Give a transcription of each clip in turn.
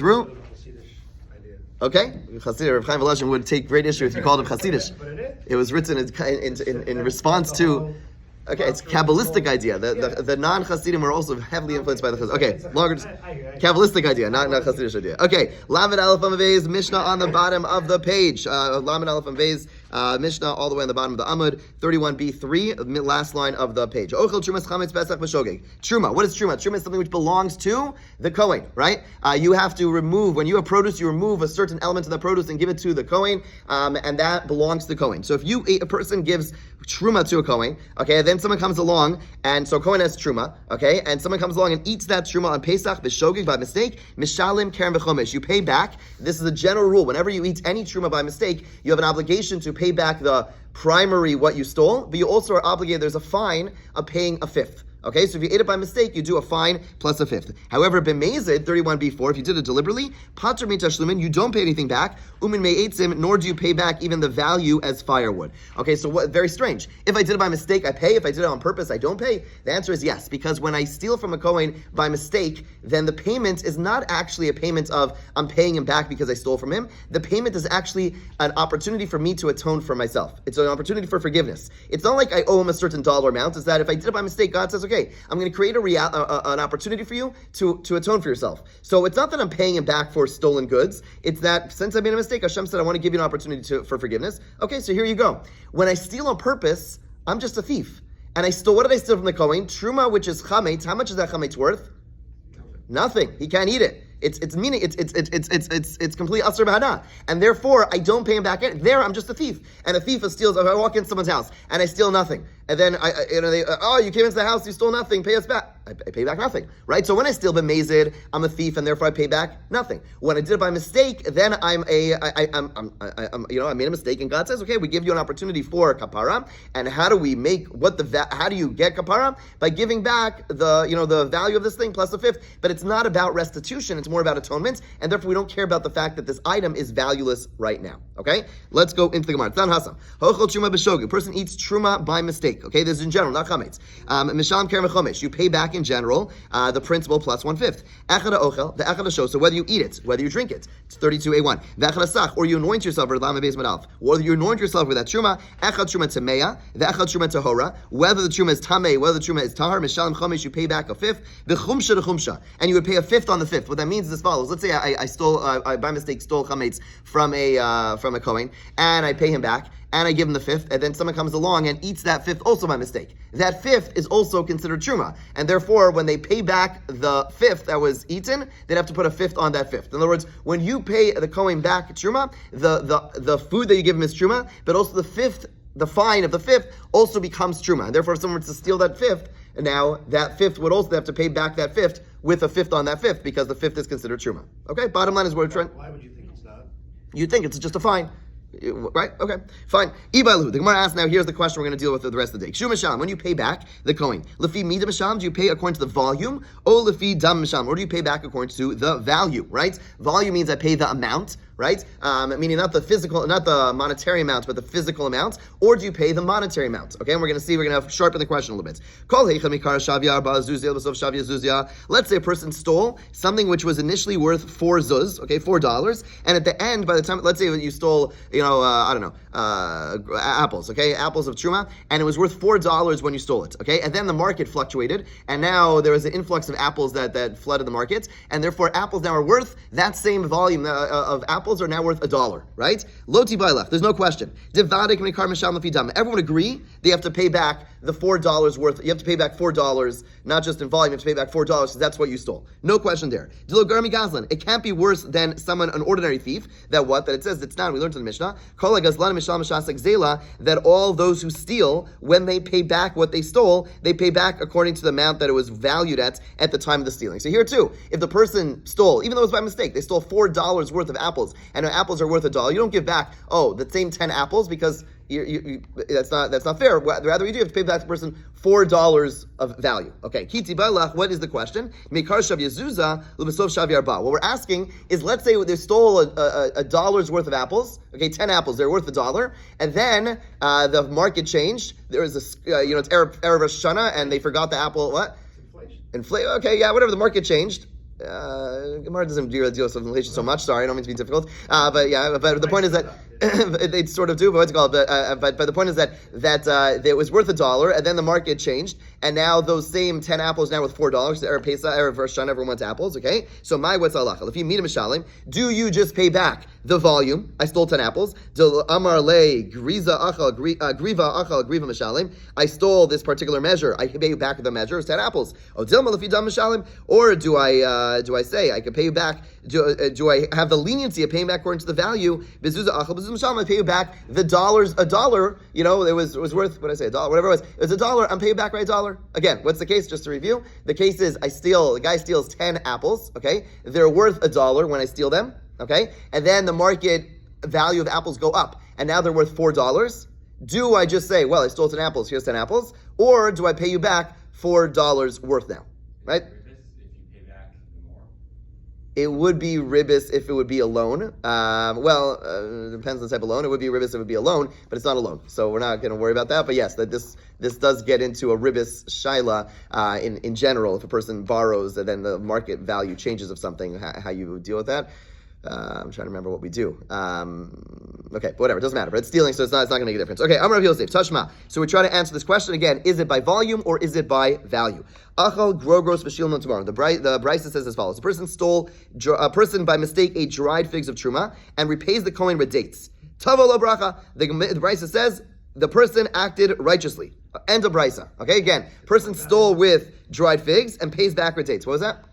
through. Okay, Hasidish, Reb Chaim Volozhin would take great issue if you called him Hasidish. It was written in response to. Okay, it's Kabbalistic idea. The non-Hasidim are also heavily influenced by the Hasidim. Okay, longer, Kabbalistic idea, not Hasidish idea. Okay, Lamed Aleph Amud Beis, Mishnah on the bottom of the page. Lamed Aleph Amud Beis, Mishnah all the way on the bottom of the Amud, 31b3, last line of the page. Ochel Trumas Chametz Pesach B'Shogeg. Truma, what is Truma? Truma is something which belongs to the Kohen, right? You have to remove, when you have produce, you remove a certain element of the produce and give it to the Kohen, and that belongs to the Kohen. So if a person gives Truma to a Kohen, okay, then someone comes along, and so Kohen has Truma, okay, and someone comes along and eats that Truma on Pesach B'Shogeg by mistake, Mishalim Keren B'Chomesh. You pay back. This is a general rule. Whenever you eat any Truma by mistake, you have an obligation to pay back the primary what you stole, but you also are obligated, there's a fine of paying a fifth. Okay, so if you ate it by mistake, you do a fine plus a fifth. However, b'mezid, 31b4, if you did it deliberately, pater min tashlumin, you don't pay anything back, umin me'etzim, nor do you pay back even the value as firewood. Okay, so what? Very strange. If I did it by mistake, I pay. If I did it on purpose, I don't pay. The answer is yes, because when I steal from a Kohen by mistake, then the payment is not actually a payment of I'm paying him back because I stole from him. The payment is actually an opportunity for me to atone for myself. It's an opportunity for forgiveness. It's not like I owe him a certain dollar amount. It's that if I did it by mistake, God says, okay, I'm going to create an opportunity for you to atone for yourself. So it's not that I'm paying him back for stolen goods. It's that since I made a mistake, Hashem said, I want to give you an opportunity for forgiveness. Okay, so here you go. When I steal on purpose, I'm just a thief. And I stole, what did I steal from the Kohen? Truma, which is chametz. How much is that chametz worth? Nothing. He can't eat it. It's complete asur b'hana, and therefore I don't pay him back. There, I'm just a thief, and a thief steals. If I walk into someone's house and I steal nothing, and then you came into the house, you stole nothing, pay us back. I pay back nothing, right? So when I steal b'mezid, I'm a thief, and therefore I pay back nothing. When I did it by mistake, then I made a mistake, and God says, okay, we give you an opportunity for kapara, and how do we make how do you get kapara? By giving back the value of this thing plus a fifth. But it's not about restitution; it's more about atonement, and therefore we don't care about the fact that this item is valueless right now. Okay, let's go into the Gemara. Tzan Hasam. Hochel truma b'shogeg. A person eats truma by mistake. Okay, this is in general, not chametz. Misham keren v'chomesh. You pay back in general the principal plus 1/5. Echad ochel, the echad shos. So whether you eat it, whether you drink it, it's 32a1. V'echad sach, or you anoint yourself with lama beis madalf, or you anoint yourself with that truma. Echad truma tameya, the echad truma tahora. Whether the truma is tamei, whether the truma is tahar, mishalim chomesh, you pay back a fifth. V'chumsha to chumsha, and you would pay a fifth on the fifth. What that means is as follows. Let's say I stole, I by mistake stole chametz from a Kohen, and I pay him back, and I give him the fifth, and then someone comes along and eats that fifth also by mistake. That fifth is also considered truma, and therefore when they pay back the fifth that was eaten, they'd have to put a fifth on that fifth. In other words, when you pay the Kohen back truma, the food that you give him is truma, but also the fine of the fifth also becomes truma, and therefore if someone were to steal that fifth, now that fifth would also have to pay back that fifth with a fifth on that fifth, because the fifth is considered truma. Okay, bottom line is we're trying. Why would you think it's not? You think it's just a fine. Right? Okay. Fine. Ibalu. The Gemara asks now, here's the question we're going to deal with the rest of the day. Shu misham, when you pay back the Kohen, lefi mida misham, do you pay according to the volume? Or lefi dam misham, or do you pay back according to the value, right? Volume means I pay the amount, right? Meaning not the monetary amount, but the physical amount, or do you pay the monetary amount? Okay, and we're going to sharpen the question a little bit. Let's say a person stole something which was initially worth 4 zuz, okay, $4, and at the end, by the time, let's say you stole, apples, okay, apples of truma, and it was worth $4 when you stole it, okay, and then the market fluctuated, and now there was an influx of apples that flooded the market, and therefore apples now are worth that same volume of apples are now worth $1, right? Loti bailach, there's no question. Everyone agree they have to pay back the $4 worth. You have to pay back $4, not just in volume. You have to pay back $4 because that's what you stole. No question there. It can't be worse than an ordinary thief. That it says it's not. We learned in the Mishnah that all those who steal, when they pay back what they stole, they pay back according to the amount that it was valued at the time of the stealing. So here too, if the person stole, even though it was by mistake, they stole $4 worth of apples, and apples are worth $1. You don't give back the same 10 apples because that's not fair. Rather, you do have to pay back the person $4 of value. Okay, Kiti Balach, what is the question? What we're asking is, let's say they stole a dollar's worth of apples. Okay, 10 apples, they're worth $1, and then the market changed. There was it's Erev Rosh Hashanah, and they forgot the apple. What? Inflation. Okay, yeah, whatever. The market changed. Gemara doesn't deal with inflation so much. Sorry, I don't mean to be difficult. But the point is that they sort of do. But what's it called? But the point is that it was worth $1, and then the market changed, and now those same 10 apples now with $4. Erev Pesach, Erev Rosh Hashanah, everyone wants apples. Okay, so what's halacha? If you meet a mishalim, do you just pay back the volume? I stole 10 apples. Amar le griva achal griva mishalim. I stole this particular measure. I pay you back the measure. It's 10 apples. Or do I say I can pay you back? Do I have the leniency of paying back according to the value? I pay you back the $1. You know, it was worth, what did I say, $1, whatever it was. It was $1. I'm paying you back by $1. Again, what's the case? Just to review, the case is the guy steals 10 apples. Okay, they're worth $1 when I steal them. Okay, and then the market value of apples go up, and now they're worth $4. Do I just say, well, I stole 10 apples, here's 10 apples, or do I pay you back $4 worth now? Right? It would be ribis if it would be a loan. It depends on the type of loan. It would be ribis if it would be a loan, but it's not a loan, so we're not going to worry about that. But yes, that this does get into a ribis shaila in general. If a person borrows, and then the market value changes of something, how you deal with that. I'm trying to remember what we do. Okay, whatever, it doesn't matter. But it's stealing, so it's not going to make a difference. Okay, Amar Rav Yosef, Tashma. So we try to answer this question again. Is it by volume or is it by value? Achal grogros v'shilmon tomorrow. The Brisa says as follows: a person by mistake ate dried figs of truma and repays the kohen with dates. Tavo lo bracha. The Brisa says the person acted righteously. End of Brisa. Okay, again, person stole with dried figs and pays back with dates. What was that?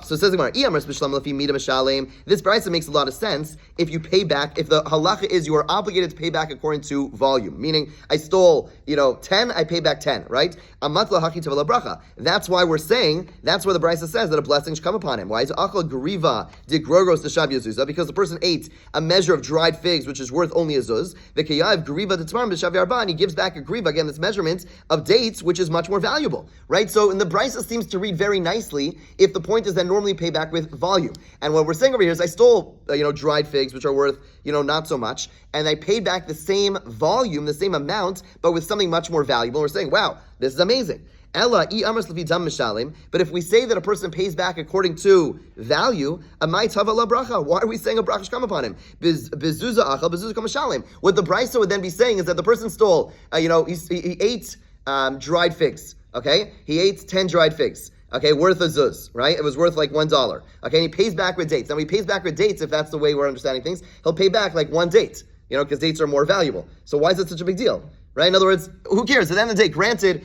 So it says Gemara, this brisa makes a lot of sense if you pay back, if the halacha is you are obligated to pay back according to volume, meaning I stole, 10, I pay back 10, right? That's why we're saying, that's why the brisa says that a blessing should come upon him. Why is achal griva de grogros de shav yazuza? Because the person ate a measure of dried figs, which is worth only a zuz. V'keyav griva de tmarim b'shav yarba, and he gives back a griva, again, this measurement of dates, which is much more valuable, right? So, and the brisa seems to read very nicely if the point is that normally pay back with volume. And what we're saying over here is I stole, dried figs, which are worth, not so much, and I paid back the same volume, the same amount, but with something much more valuable. We're saying, wow, this is amazing. Ella I amras lefi dam mishalim. But if we say that a person pays back according to value, amai tava la bracha. Why are we saying a bracha should come upon him? Bezuza achal, bezuza kam mishalim. What the brisa would then be saying is that the person stole, he ate dried figs. Okay, he ate 10 dried figs. Okay, worth a zuz, right? It was worth like $1. Okay, and he pays back with dates. Now, when he pays back with dates, if that's the way we're understanding things, he'll pay back like one date, because dates are more valuable. So why is it such a big deal, right? In other words, who cares? At the end of the day, granted,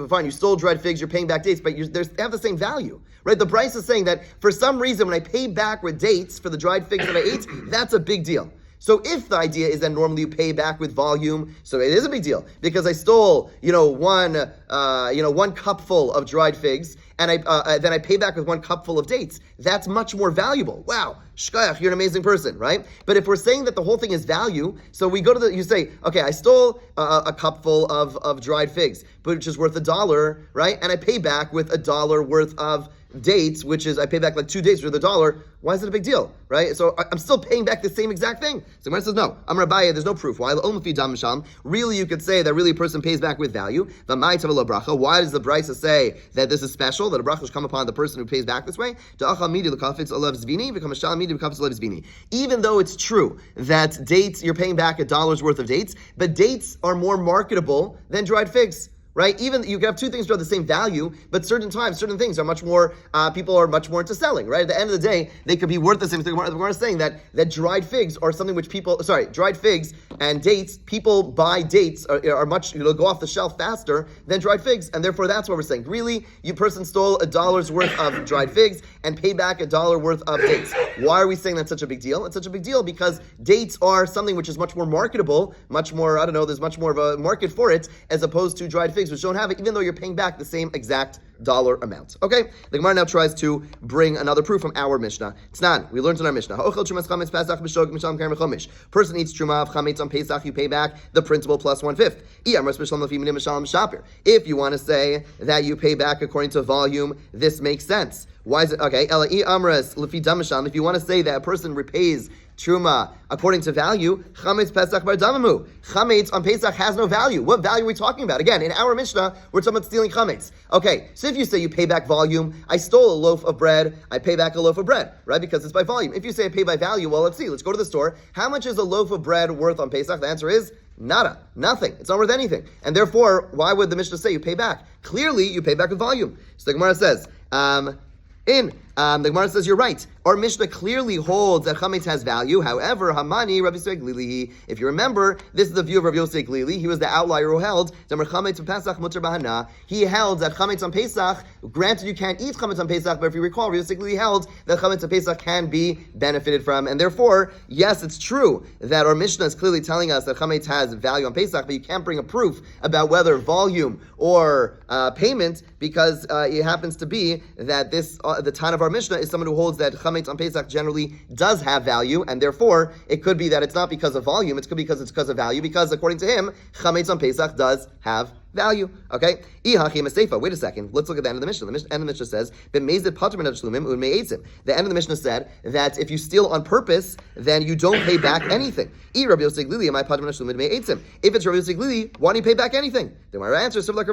fine, you stole dried figs, you're paying back dates, but they have the same value, right? The Bryce is saying that for some reason, when I pay back with dates for the dried figs that I ate, that's a big deal. So if the idea is that normally you pay back with volume, so it is a big deal because I stole, one cupful of dried figs, and then I pay back with 1 cupful of dates. That's much more valuable. Wow, shkayach, you're an amazing person, right? But if we're saying that the whole thing is value, so we go to you say, okay, I stole a cupful of dried figs, which is worth $1, right? And I pay back with $1 worth of dates, which is I pay back like 2 dates worth $1. Why is it a big deal, right? So I'm still paying back the same exact thing. So Gemara says, no, I'm Rabbi, there's no proof. Why? Really, you could say that really a person pays back with value. Why does the Brisa say that this is special, that a bracha should come upon the person who pays back this way? Even though it's true that dates, you're paying back $1 worth of dates, but dates are more marketable than dried figs. Right? Even you can have 2 things that are the same value, but certain things are much more, people are much more into selling, right? At the end of the day, they could be worth the same thing. We're saying that dried figs are something which dried figs and dates, people buy dates are much, go off the shelf faster than dried figs, and therefore that's what we're saying. Really, you person stole $1 worth of dried figs and paid back $1 worth of dates. Why are we saying that's such a big deal? It's such a big deal because dates are something which is much more marketable, much more, there's much more of a market for it, as opposed to dried figs, which don't have it, even though you're paying back the same exact dollar amount. Okay? The Gemara now tries to bring another proof from our Mishnah. Tznan, we learned in our Mishnah. Person eats truma of chametz on Pesach, you pay back the principal plus 1/5. If you want to say that you pay back according to volume, this makes sense. Why is it? Okay, if you want to say that a person repays truma according to value, chametz Pesach bar damamu. Chametz on Pesach has no value. What value are we talking about? Again, in our Mishnah, we're talking about stealing chametz. Okay, so if you say you pay back volume, I stole a loaf of bread, I pay back a loaf of bread, right? Because it's by volume. If you say I pay by value, well, let's see. Let's go to the store. How much is a loaf of bread worth on Pesach? The answer is nada, nothing. It's not worth anything. And therefore, why would the Mishnah say you pay back? Clearly, you pay back with volume. So the Gemara says, the Gemara says you're right. Our Mishnah clearly holds that chametz has value. However, Hamani Rabbi Yosef Glili. If you remember, this is the view of Rabbi Yosef Glili. He was the outlier who held that chametz Pesach mutar bahana. He held that chametz on Pesach. Granted, you can't eat chametz on Pesach, but if you recall, Rabbi Yosef Glili held that chametz on Pesach can be benefited from, and therefore, yes, it's true that our Mishnah is clearly telling us that chametz has value on Pesach, but you can't bring a proof about whether volume or payment, because it happens to be that this the Tan of our Mishnah is someone who holds that chametz on Pesach generally does have value, and therefore it could be that it's not because of volume, it could be because it's because of value, because according to him, chametz on Pesach does have value. Okay? Wait a second. Let's look at the end of the Mishnah. The end of the Mishnah says, the end of the Mishnah said that if you steal on purpose, then you don't pay back anything. If it's Rabbi Yosef Glili, why don't you pay back anything? Then my answer is if you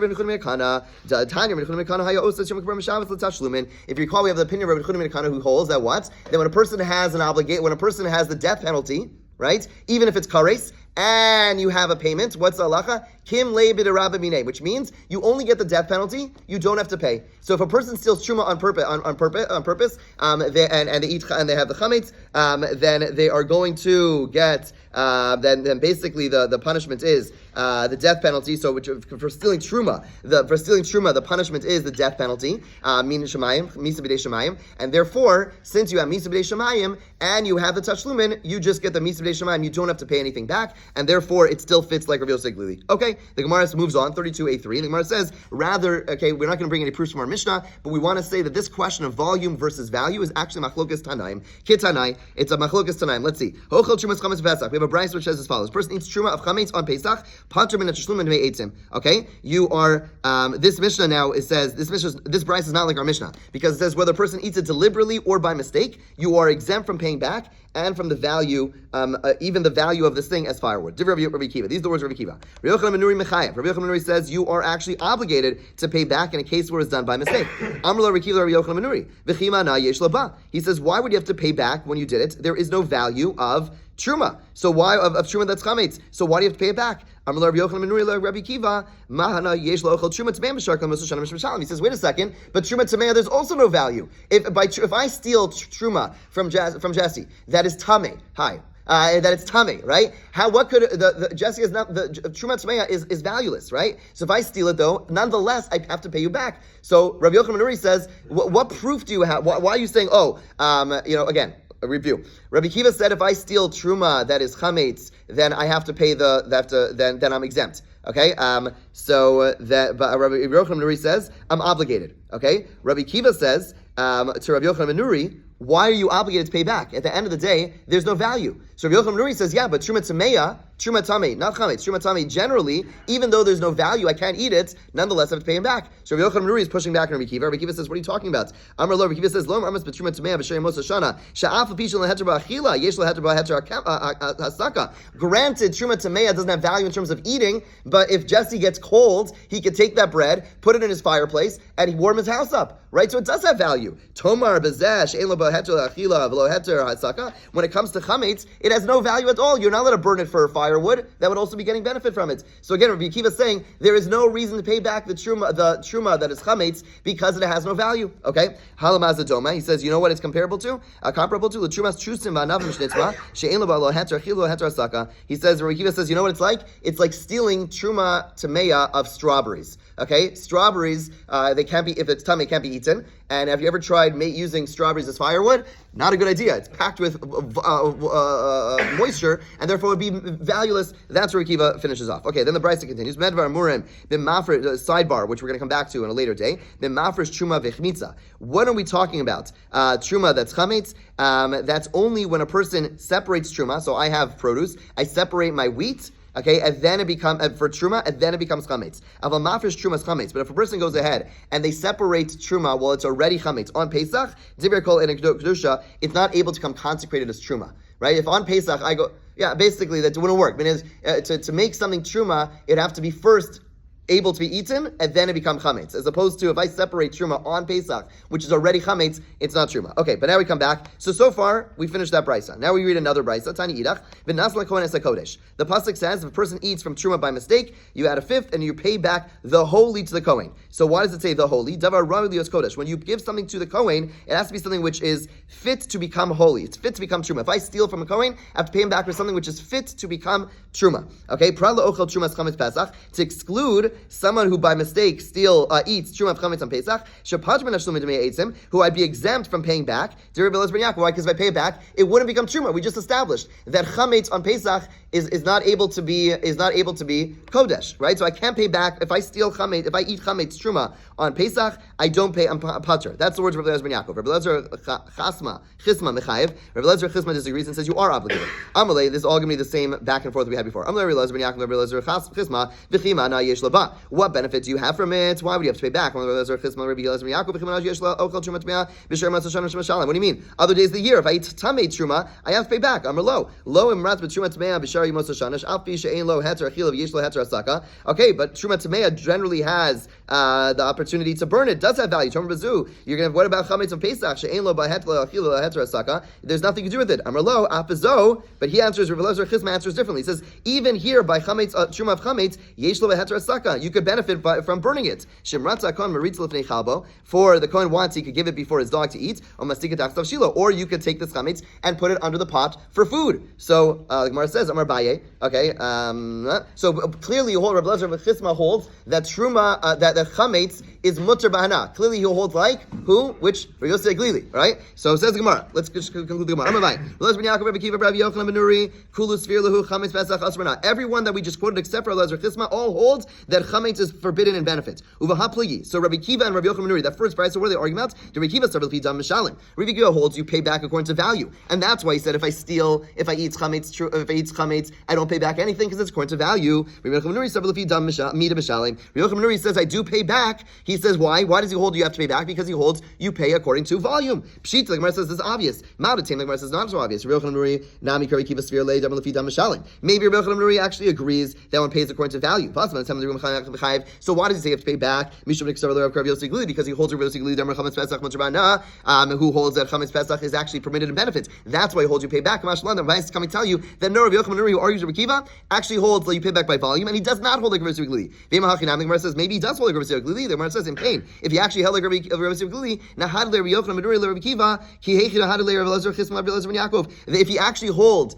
recall, we have the opinion of Rabbi Yehuda ben who holds that what? That when a person has when a person has the death penalty, right? Even if it's kares, and you have a payment, what's the halacha? Kim le b'derabba mineh, which means you only get the death penalty, you don't have to pay. So if a person steals truma on purpose, they eat and they have the chametz, then they are going to get then basically the punishment is the death penalty. So for stealing truma, the punishment is the death penalty, min shemayim, misa b'dei shemayim, and therefore, since you have misa b'dei shemayim and you have the tashlumin, you just get the misa b'dei shemayim. You don't have to pay anything back, and therefore it still fits like Rav Yosef Glili. Okay, the Gemara moves on 32a3. The Gemara says rather, okay, we're not going to bring any proofs from our Mishnah, but we want to say that this question of volume versus value is actually machlokas tanaim. Kitanai, it's a machlokas tanaim. Let's see. Hochel trumas chametz Pesach. We have a brayso which says as follows: person eats truma of chametz on Pesach, pater min tashlumin me'etzim. Okay, you are this Mishnah now. It says this brayso is not like our Mishnah because it says whether a person eats it deliberately or by mistake, you are exempt from paying back and from the value, even the value of this thing as firewood. These are the words of Rabbi Kiva. Rabbi Yochanan ben Nuri mechayev. Rabbi Yochanan ben Nuri says you are actually obligated to pay back in a case where it's done by mistake. Amr Rabbi Kiva, Rabbi Yochanan ben Nuri. V'chima na yesh laba. He says, why would you have to pay back when you did it? There is no value of truma. So why of truma that's chametz? So why do you have to pay it back? He says, wait a second, but truma tamei, there's also no value. If I steal truma from Jesse, that is tamei. That it's tamei, right? What could the Jesse is not the truma tamei is valueless, right? So if I steal it though, nonetheless I have to pay you back. So Rabbi Yochanan ben Nuri says, what proof do you have? Why are you saying, again? A review. Rabbi Kiva said, if I steal truma that is chametz, then I have to pay then I'm exempt. Okay, but Rabbi Yochanan ben Nuri says I'm obligated. Okay, Rabbi Kiva says to Rabbi Yochanan ben Nuri, why are you obligated to pay back? At the end of the day, there's no value. So Rabbi Yochanan ben Nuri says, yeah, but truma tamei, not chametz. Truma tamei generally, even though there's no value, I can't eat it. Nonetheless, I have to pay him back. So Rabbi Yochanan ben Nuri is pushing back on Rabbi Kiva. Rabbi Kiva says, what are you talking about? Amar lo. Rabbi Kiva says, lo amas b'truma tamei b'shem mos hashana sha'af l'pisha leheter ba'achila yesh leheter ba'heter hasaka. Granted, truma tamei doesn't have value in terms of eating, but if Jesse gets cold, he could take that bread, put it in his fireplace, and he warm his house up. Right, so it does have value. Tomar bezesh ein lo ba'heter achila v'lo heter hasaka. When it comes to chametz, it has no value at all. You're not allowed to burn it for firewood. That would also be getting benefit from it. So again, Rabbi Akiva is saying there is no reason to pay back the truma that is chametz because it has no value. Okay, halamazadoma. He says, you know what it's comparable to? Comparable to the trumas chusim va'anav mishnitzva she'en lo ba'lo heter achila heter hasaka. He says, Rabbi Akiva says, you know what it's like? It's like stealing truma tameya of strawberries. Okay, strawberries they can't be, if it's tamei, can't be eaten. And have you ever tried using strawberries as firewood? Not a good idea. It's packed with moisture, and therefore would be valueless. That's where Akiva finishes off. Okay, then the Brisa continues. Medvar Murim, sidebar, which we're going to come back to in a later day. B'mafresh truma v'chmitza. What are we talking about? Truma that's chametz. That's only when a person separates truma. So I have produce. I separate my wheat. Okay, and then it becomes for truma, and then it becomes chametz. Aval mafresh truma's chametz. But if a person goes ahead and they separate truma while it's already chametz on Pesach, divrei kol in kedusha, it's not able to become consecrated as truma. right? If on Pesach I go, basically that wouldn't work. Because to make something truma, it'd have to be first able to be eaten, and then it becomes chametz. As opposed to if I separate truma on Pesach, which is already chametz, it's not truma. Okay, but now we come back. So far, we finished that brisa. Now we read another brisa. Tani idach, v'nas l'kohen es hakodesh. The pasuk says, if a person eats from truma by mistake, you add a fifth, and you pay back the holy to the kohen. So why does it say the holy? Davar ravi lios kodesh. When you give something to the kohen, it has to be something which is fit to become holy. It's fit to become truma. If I steal from a kohen, I have to pay him back for something which is fit to become truma. Okay, pra la'ochel trumas chametz Pesach, to exclude someone who by mistake eats truma of chametz on Pesach, who I'd be exempt from paying back. Why? Because if I pay it back, it wouldn't become truma. We just established that chametz on Pesach is not able to be kodesh, right? So I can't pay back if I steal chametz. If I eat chametz truma on Pesach, I don't pay. I'm patur. That's the words of Rabbi Eliezer ben Yaakov. Rabbi Eliezer chisma mechayev. Rabbi Eliezer chisma disagrees and says you are obligated. Amalei, this is all going to be the same back and forth we had before. Amalei Rabbi Eliezer ben Yaakov. Rabbi Eliezer chisma v'chima na yesh laba. What benefit do you have from it? Why would you have to pay back? What do you mean? Other days of the year, if I eat tamei truma, I have to pay back. Okay, but truma tamei generally has the opportunity to burn. It does have value. You're gonna have, what about chametz of Pesach? There's nothing to do with it. But he answers, Rabbi Eliezer Chisma answers differently. He says, even here by chametz truma of chametz, you could benefit from burning it. For the Kohen wants, he could give it before his dog to eat, or you could take this chametz and put it under the pot for food. So the Gemara says, Amar Baye. Okay, so clearly, Rabbi Eliezer Chisma holds that truma, that chametz is mutter b'hana. Clearly, he holds like who? Which Rabbi Yosef Glili, right? So it says the Gemara. Let's conclude the Gemara. Amar Baye. Everyone that we just quoted, except for Rabbi Eliezer Chisma, all holds that chametz is forbidden in benefit. So Rabbi Kiva and Rabbi Yochanan ben Nuri, that first price, so what are they arguing about? Rabbi Kiva holds you pay back according to value, and that's why he said if I eat chametz, I don't pay back anything because it's according to value. Rabbi Yochanan ben Nuri says I do pay back. He says why? Why does he hold you have to pay back? Because he holds you pay according to volume. Pshit, the Gemara says this is obvious. Ma'adatim, the Gemara says not so obvious. Rabbi Yochanan ben Nuri nami Rabbi Kiva sphere lei dam lefi dam mishalim. Maybe Rabbi Yochanan ben Nuri actually agrees that one pays according to value. So why does he say you have to pay back? Because he holds Rabbi Yosef Glili, who holds that chametz Pesach is actually permitted in benefits. That's why he holds you pay back. The Vice coming tell you that no Rabbi Yochanan ben Nuri, who argues Rabbi Kiva, actually holds that you pay back by volume, and he does not hold like Rabbi Yosef Glili. The Gemara says maybe he does hold like Rabbi Yosef Glili. The Gemara says in pain. If he actually held like Rabbi Yosef Glili, nahad le Rabbi Yochanan ben Nuri le Rabbi Kiva, ki heichi nahad le Rabbi Eliezer Chisma Rabbi Eliezer ben Yaakov. If he actually held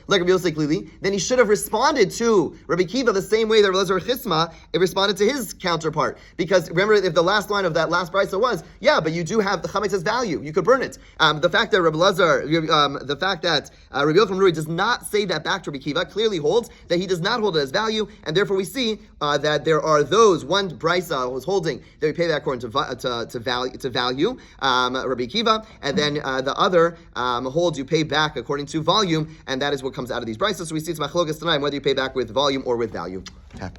like Rabbi Yosef Glili, then he should have responded to Rabbi Kiva the same way that Rabbi Eliezer Chisma responded to his counterpart. Because remember, if the last line of that last brisa was, but you do have the chametz has value, you could burn it. The fact that Rabbi Yochanan ben Nuri does not say that back to Rabbi Kiva clearly holds that he does not hold it as value, and therefore we see that there are those one brisa was holding that we pay that according to value, Rabbi Kiva, and then the other holds you pay back according to volume, and that is what comes out of these brisas. So we see it's machlokas tonight whether you pay back with volume or with value. Okay.